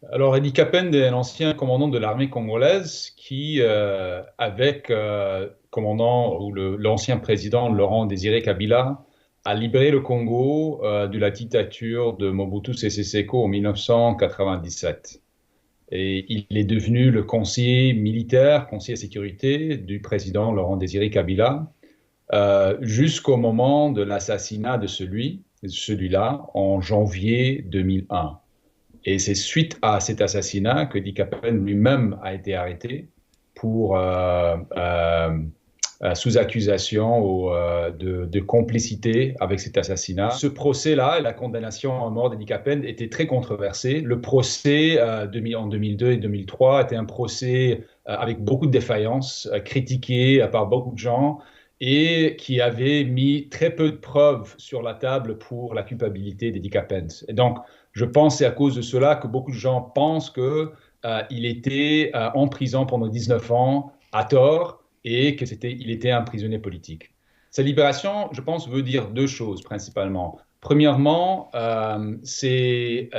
Alors, Eddie Kapend est un ancien commandant de l'armée congolaise qui, avec commandant ou l'ancien président Laurent Désiré Kabila, a libéré le Congo de la dictature de Mobutu Sese Seko en 1997. Et il est devenu le conseiller militaire, conseiller sécurité du président Laurent Désiré Kabila, jusqu'au moment de l'assassinat de celui-là en janvier 2001. Et c'est suite à cet assassinat que Dick Capel lui-même a été arrêté pour sous accusation de complicité avec cet assassinat. Ce procès-là, la condamnation à mort d'Eddie Capel était très controversé. Le procès en 2002 et 2003 était un procès avec beaucoup de défaillances, critiqué par beaucoup de gens et qui avait mis très peu de preuves sur la table pour la culpabilité d'Eddie Capel. Et donc, je pense que c'est à cause de cela que beaucoup de gens pensent qu'il était en prison pendant 19 ans à tort et qu'il était un prisonnier politique. Sa libération, je pense, veut dire deux choses principalement. Premièrement, c'est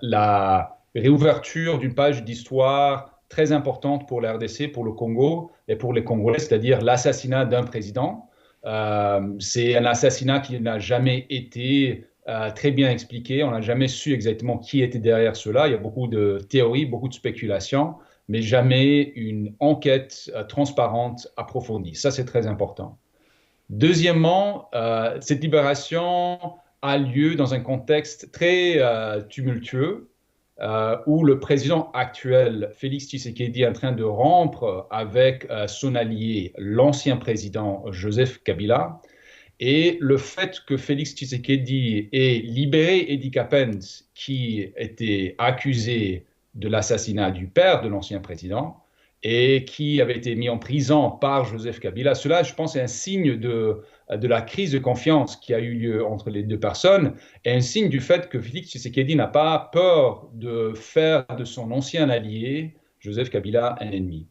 la réouverture d'une page d'histoire très importante pour la RDC, pour le Congo et pour les Congolais, c'est-à-dire l'assassinat d'un président. C'est un assassinat qui n'a jamais été très bien expliqué. On n'a jamais su exactement qui était derrière cela. Il y a beaucoup de théories, beaucoup de spéculations, mais jamais une enquête transparente, approfondie. Ça, c'est très important. Deuxièmement, cette libération a lieu dans un contexte très tumultueux où le président actuel, Félix Tshisekedi, est en train de rompre avec son allié, l'ancien président Joseph Kabila. Et le fait que Félix Tshisekedi ait libéré Eddie Capend, qui était accusé de l'assassinat du père de l'ancien président et qui avait été mis en prison par Joseph Kabila, cela, je pense, est un signe de la crise de confiance qui a eu lieu entre les deux personnes et un signe du fait que Félix Tshisekedi n'a pas peur de faire de son ancien allié, Joseph Kabila, un ennemi.